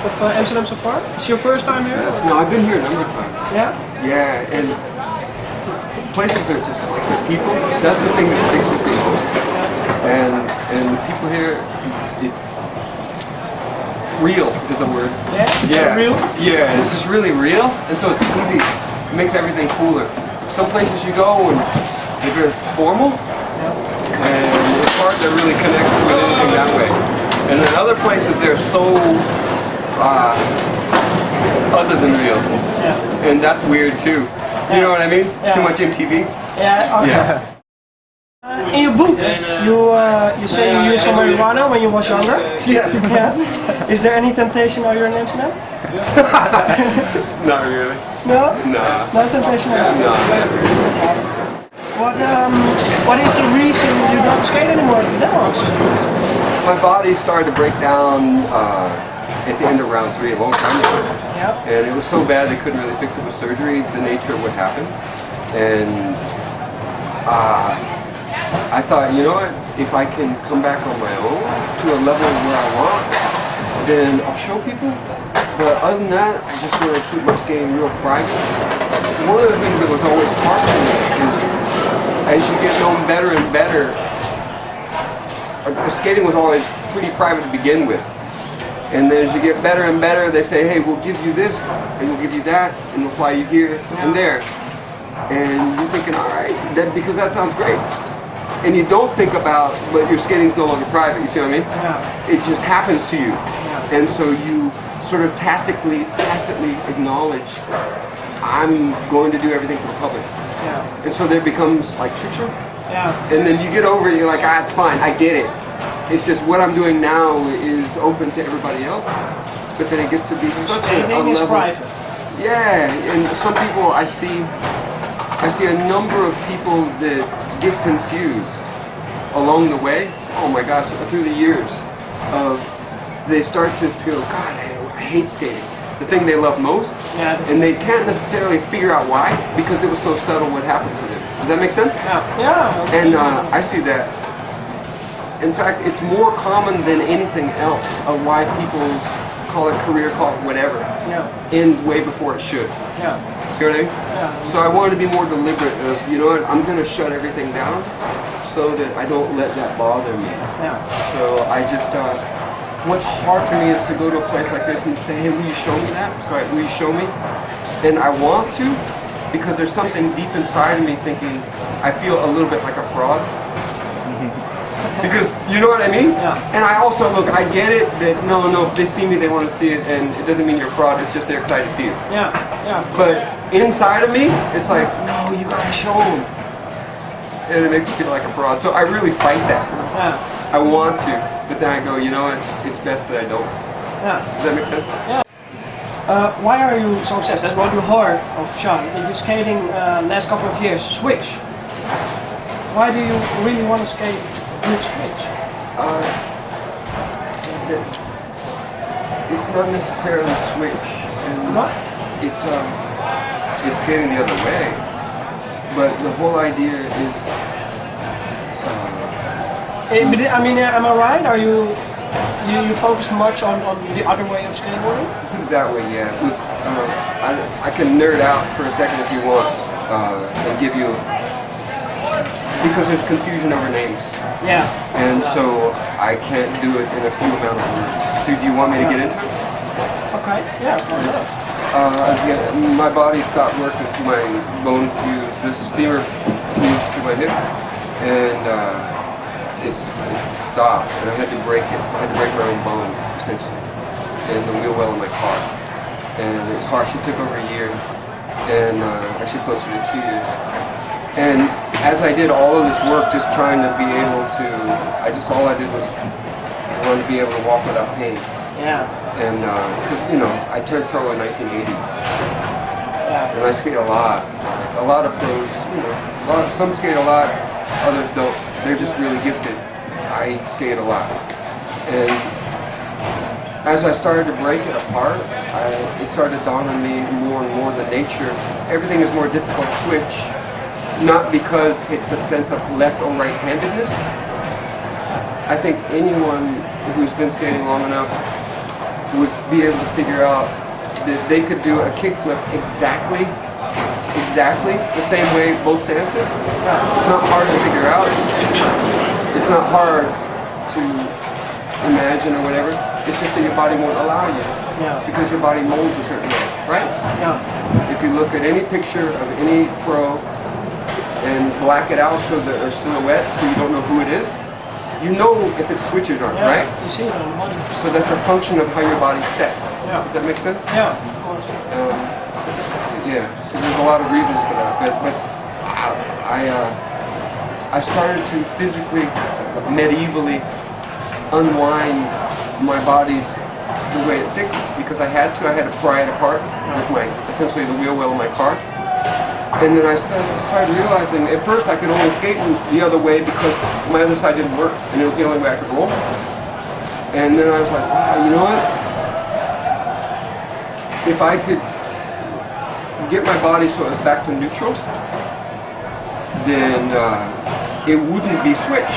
of Amsterdam so far? It's your first time here? No, I've been here a number of times. Yeah? Yeah, and places are just like the people. That's the thing that sticks with me most. And the people here, real is a word. Yeah? Real? Yeah, it's just really real, and so it's easy. It makes everything cooler. Some places you go and they're very formal, and it's hard to really connect with anything that way. And then other places they're so other than real, and that's weird too. You know what I mean? Too much MTV. Yeah. Okay. Yeah. In your book, you say you used some marijuana when you was younger. Yeah. Is there any temptation while you're in Amsterdam? Not really. No? No. No temptation at all? No. What is the reason you don't skate anymore at the demos? My body started to break down at the end of round 3 a long time ago. Yeah. And it was so bad they couldn't really fix it with surgery, the nature of what happened. And I thought, you know what, if I can come back on my own to a level where I want, then I'll show people. But other than that, I just want to keep my skating real private. One of the things that was always hard for me is as you get known better and better, skating was always pretty private to begin with. And then as you get better and better, they say, hey, we'll give you this, and we'll give you that, and we'll fly you here and there. And you're thinking, all right, because that sounds great. And you don't think about, but your skating's no longer private, you see what I mean? Yeah. It just happens to you. Yeah. And so you sort of tacitly acknowledge, I'm going to do everything for the public. Yeah. And so there becomes like fiction. Yeah. And then you get over it, you're like, it's fine, I get it. It's just what I'm doing now is open to everybody else. But then it gets to be such a level. Is private. Yeah, and some people I see a number of people that get confused along the way. Oh my gosh, through the years they start to go, God, I hate skating. The thing they love most, and they can't necessarily figure out why because it was so subtle what happened to them. Does that make sense? Yeah. Yeah. And I see that. In fact, it's more common than anything else of why people's, call it career, call it whatever, ends way before it should. Yeah. See what I mean? Yeah. So I wanted to be more deliberate of, you know what, I'm going to shut everything down so that I don't let that bother me. Yeah. So I just, what's hard for me is to go to a place like this and say, hey, will you show me that? Sorry, will you show me? And I want to, because there's something deep inside of me thinking, I feel a little bit like a fraud. Because, you know what I mean? Yeah. And I also, look, I get it that, no, they see me, they want to see it, and it doesn't mean you're a fraud, it's just they're excited to see it. Yeah, yeah. But inside of me, it's like, no, you gotta show them. And it makes me feel like a fraud. So I really fight that. Yeah. I want to, but then I go, you know what, it's best that I don't. Yeah. Does that make sense? Yeah. Why are you so obsessed? That's what you heard of Sean. You're skating last couple of years, switch. Why do you really want to skate with switch? It's not necessarily switch, and what? It's skating the other way. But the whole idea is. I mean, am I right? Are you focus much on the other way of skateboarding? Put it that way, yeah. I can nerd out for a second if you want, and give you. Because there's confusion over names. Yeah. And so I can't do it in a few amount of words. So do you want me to get into it? Okay, yeah. My body stopped working to my bone fuse. This femur fused to my hip. And it's stopped. And I had to break it. I had to break my own bone, essentially. And the wheel well in my car. And it was harsh. It took over a year. And actually closer to 2 years. And as I did all of this work, just trying to be able to, all I did was wanted to be able to walk without pain. Yeah. And because I turned pro in 1980, yeah. And I skate a lot. Like, a lot of pros, some skate a lot, others don't. They're just really gifted. I skate a lot, and as I started to break it apart, it started to dawn on me more and more the nature. Everything is more difficult to switch. Not because it's a sense of left or right-handedness. I think anyone who's been skating long enough would be able to figure out that they could do a kickflip exactly the same way both stances. It's not hard to figure out. It's not hard to imagine or whatever. It's just that your body won't allow you. Because your body molds a certain way, right? If you look at any picture of any pro and black it out so that there's silhouette so you don't know who it is, you know if it's switch or not, right? You see it on the body. So that's a function of how your body sets. Does that make sense? Yeah, of course. So there's a lot of reasons for that, but I started to physically, medievally unwind my body's the way it fixed because I had to pry it apart with essentially the wheel well of my car. And then I started realizing, at first I could only skate the other way because my other side didn't work, and it was the only way I could roll. And then I was like, wow, you know what? If I could get my body so it's back to neutral, then it wouldn't be switch.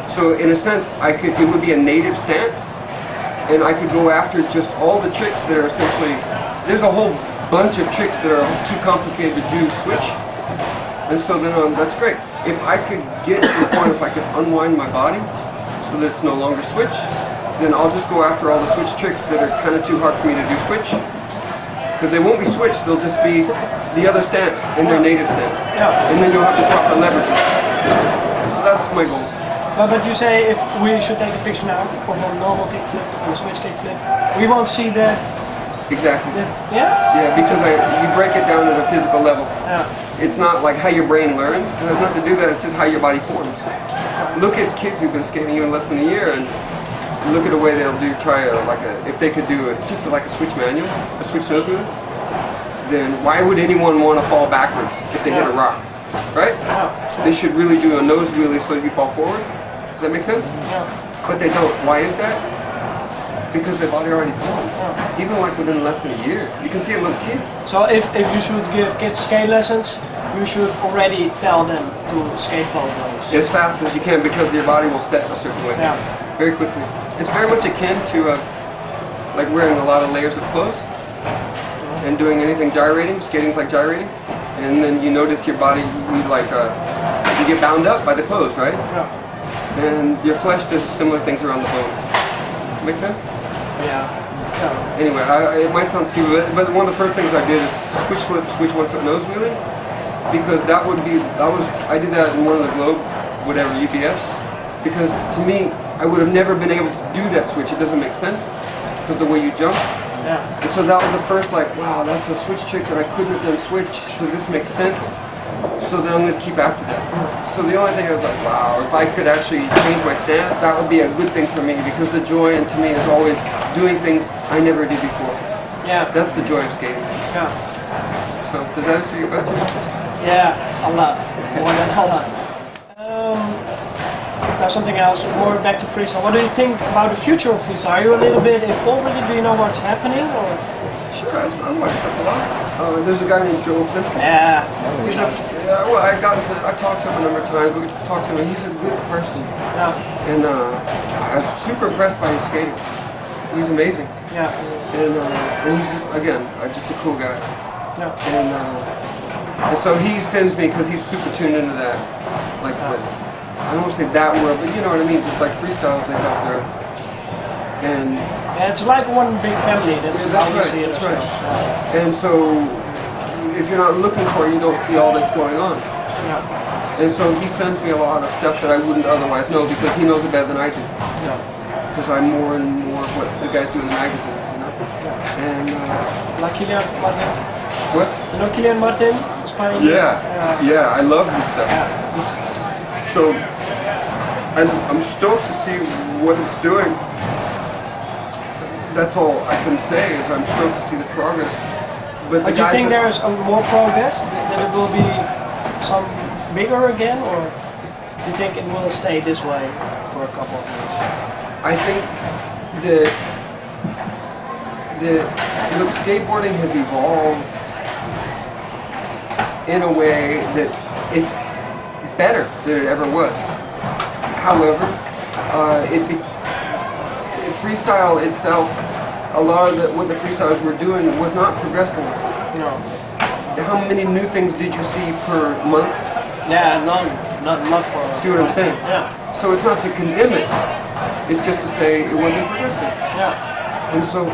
So in a sense, it would be a native stance, and I could go after just all the tricks that are essentially, there's a whole bunch of tricks that are too complicated to do switch. And so then that's great. If I could get to the point, if I could unwind my body so that it's no longer switch, then I'll just go after all the switch tricks that are kind of too hard for me to do switch. Because they won't be switch, they'll just be the other stance in their native stance. And then you'll have the proper leverages. So that's my goal. But you say if we should take a picture now of a normal kickflip and a switch kickflip, we won't see that. Exactly. Yeah, because you break it down at a physical level. It's not like how your brain learns. It has nothing to do with that. It's just how your body forms. Look at kids who've been skating even less than a year, and look at the way they'll if they could do it just like a switch manual, a switch nose wheel. Then why would anyone want to fall backwards if they hit a rock, right? They should really do a nose wheelie so you fall forward. Does that make sense? But they don't. Why is that? Because their body already forms. Even like within less than a year. You can see it in little kids. So if you should give kids skate lessons, you should already tell them to skate both ways. As fast as you can because your body will set a certain way. Very quickly. It's very much akin to like wearing a lot of layers of clothes and doing anything gyrating. Skating's like gyrating. And then you notice your body, you get bound up by the clothes, right? And your flesh does similar things around the bones. Make sense? Anyway, it might sound stupid, but one of the first things I did is switch flip, switch 1 foot nose wheeling, because I did that in one of the Globe, whatever, UBFs, because to me, I would have never been able to do that switch. It doesn't make sense, because the way you jump. And so that was the first wow, that's a switch trick that I couldn't have done switch, so this makes sense. So then I'm going to keep after that. So the only thing I was like, wow, if I could actually change my stance, that would be a good thing for me, because the joy to me is always doing things I never did before. That's the joy of skating. So does that answer your question? A lot. More than a lot. Now something else, more back to freestyle. What do you think about the future of freestyle? Are you a little bit involved with it? Do you know what's happening? Or? Sure, I watch stuff a lot. There's a guy named Joe Flimpkin. He's I talked to him a number of times. We talked to him, and he's a good person. And I was super impressed by his skating. He's amazing. And he's just, again, just a cool guy. And so he sends me, because he's super tuned into that, I don't want to say that word, but you know what I mean, just like freestyles they have there. And it's like one big family. That's how we see it. That's right. And so if you're not looking for it, you don't see all that's going on. And so he sends me a lot of stuff that I wouldn't otherwise know, because he knows it better than I do. Because I'm more and more of what the guys do in the magazines, you know. And like Kylian Martin. What? You know Kylian Martin, Spain? I love his stuff. So I'm stoked to see what it's doing. That's all I can say, is I'm stoked to see the progress. But do you think there's more progress? That it will be some bigger again, or do you think it will stay this way for a couple of years? I think that skateboarding has evolved in a way that it's better than it ever was. However, freestyle itself, a lot of what the freestylers were doing was not progressing. No. How many new things did you see per month? Yeah, none. Not for. See what I'm saying? Yeah. So it's not to condemn it. It's just to say it wasn't progressing. Yeah. And so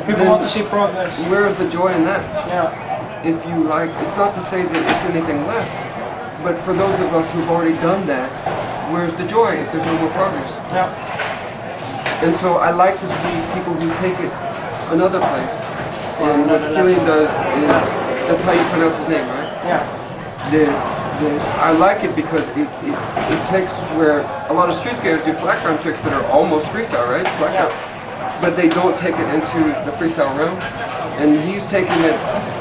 People want to see progress. Where's the joy in that? Yeah. If you like, it's not to say that it's anything less, but for those of us who've already done that, where's the joy if there's no more progress? Yeah. And so I like to see people who take it another place. And what Another Killian level. does is, that's how you pronounce his name, right? Yeah. I like it because it takes where a lot of street skaters do flat ground tricks that are almost freestyle, right? It's flat ground. But they don't take it into the freestyle realm. And he's taking it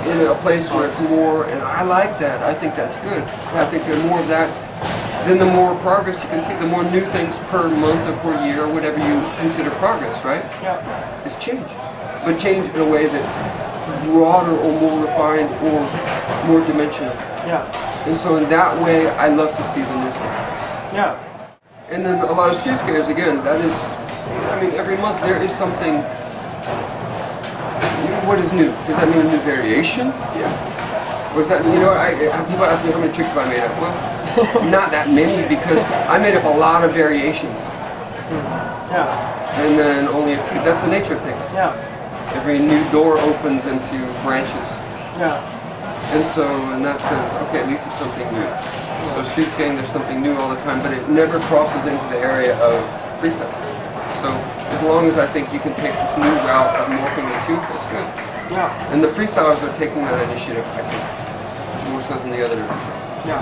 in a place where it's more, and I like that. I think that's good. I think the more of that, then the more progress you can see, the more new things per month or per year, or whatever you consider progress, right? Yeah. It's change. But change in a way that's broader or more refined or more dimensional. Yeah. And so in that way, I love to see the new stuff. Yeah. And then a lot of street skaters, again, that is, I mean, every month there is something. What is new? Does that mean a new variation? Yeah. Or is that, people ask me how many tricks have I made up? Well, not that many, because I made up a lot of variations. Yeah. And then only a few. That's the nature of things. Yeah. Every new door opens into branches. Yeah. And so, in that sense, okay, at least it's something new. So street skating, there's something new all the time, but it never crosses into the area of freestyle. So, as long as I think you can take this new route of morphing the two, that's good. Yeah. And the freestylers are taking that initiative, I think, more so than the other direction. Yeah.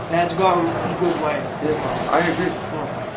That's going a good way. Yeah, I agree. Yeah.